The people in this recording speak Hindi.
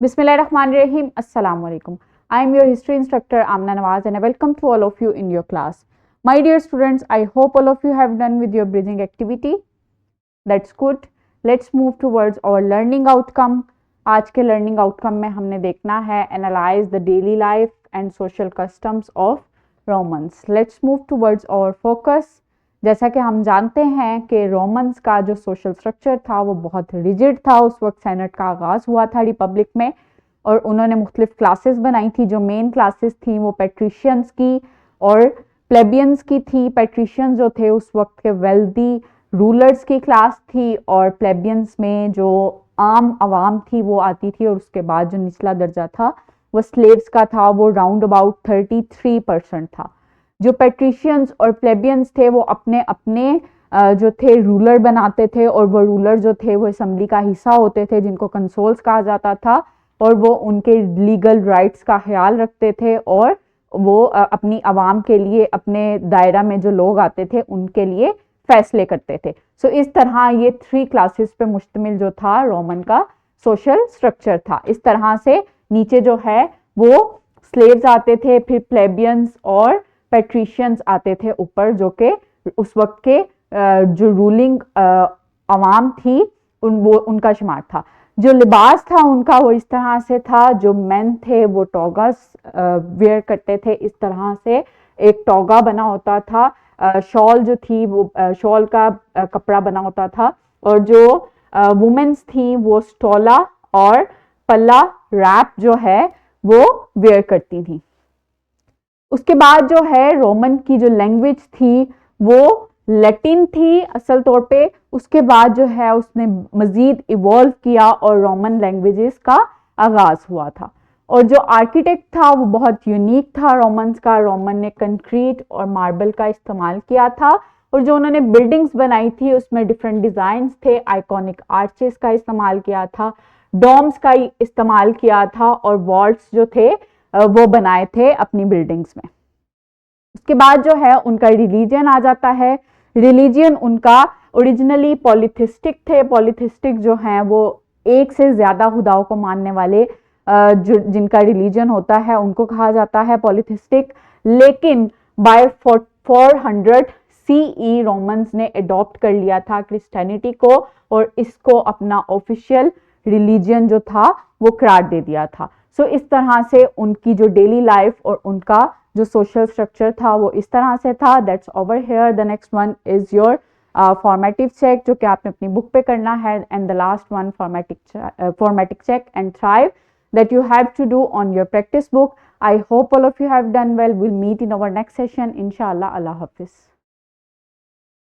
Bismillahirrahmanirrahim. Assalamu alaikum. I am your history instructor Amna Nawaz and I welcome to all of you in your class. My dear students, I hope all of you have done with your bridging activity. That's good. Let's move towards our learning outcome. आज के learning outcome में हमने देखना है analyze the daily life and social customs of Romans. Let's move towards our focus. जैसा कि हम जानते हैं कि रोमन्स का जो सोशल स्ट्रक्चर था वो बहुत रिजिड था। उस वक्त सेनेट का आगाज़ हुआ था रिपब्लिक में और उन्होंने मुख्तलिफ क्लासेस बनाई थी। जो मेन क्लासेस थी वो पैट्रिशियंस की और प्लेबियंस की थी। पैट्रिशियंस जो थे उस वक्त के वेल्दी रूलर्स की क्लास थी और प्लेबियंस में जो आम आवाम थी वो आती थी और उसके बाद जो निचला दर्जा था वो स्लेव्स का था, वो राउंड अबाउट 33% था। जो पैट्रिशियंस और प्लेबियंस थे वो अपने अपने जो थे रूलर बनाते थे और वो रूलर जो थे वो असेंबली का हिस्सा होते थे जिनको कंसोल्स कहा जाता था और वो उनके लीगल राइट्स का ख्याल रखते थे और वो अपनी आवाम के लिए अपने दायरा में जो लोग आते थे उनके लिए फैसले करते थे। सो इस तरह ये 3 क्लासेस पे मुश्तमिल जो था रोमन का सोशल स्ट्रक्चर था। इस तरह से नीचे जो है वो स्लेव्स आते थे, फिर प्लेबियंस और पैट्रिशियंस आते थे ऊपर, जो कि उस वक्त के जो रूलिंग अवाम थी उनका शुमार था। जो लिबास था उनका वो इस तरह से था। जो मेन थे वो टॉगास वेयर करते थे। इस तरह से एक टॉगा बना होता था। शॉल जो थी वो शॉल का कपड़ा बना होता था और जो वुमेन्स थी वो स्टोला और पल्ला रैप जो है वो वेयर करती थी। उसके बाद जो है रोमन की जो लैंग्वेज थी वो लैटिन थी असल तौर पे। उसके बाद जो है उसने मजीद इवॉल्व किया और रोमन लैंग्वेजेस का आगाज हुआ था। और जो आर्किटेक्ट था वो बहुत यूनिक था रोमन्स का। रोमन ने कंक्रीट और मार्बल का इस्तेमाल किया था और जो उन्होंने बिल्डिंग्स बनाई थी उसमें डिफरेंट डिजाइन थे। आइकॉनिक आर्चेस का इस्तेमाल किया था, डोम्स का इस्तेमाल किया था और वॉल्स जो थे वो बनाए थे अपनी बिल्डिंग्स में। उसके बाद जो है उनका रिलीजन आ जाता है। रिलीजन उनका ओरिजिनली पॉलिथिस्टिक थे। पॉलिथिस्टिक जो हैं वो एक से ज्यादा खुदाओं को मानने वाले जो जिनका रिलीजन होता है उनको कहा जाता है पॉलिथिस्टिक। लेकिन बाय 400 सीई रोमन्स ने अडॉप्ट कर लिया था क्रिश्चियनिटी को और इसको अपना ऑफिशियल रिलीजन जो था वो करार दे दिया था। सो इस तरह से उनकी जो डेली लाइफ और उनका जो सोशल स्ट्रक्चर था वो इस तरह से था। That's over here. The next one is your formative check जो कि आपने अपनी बुक पे करना है। And the last one formative check and thrive that you have to do on your practice book. I hope all of you have done well. We'll meet in our next session. Inshallah. Allah Hafiz.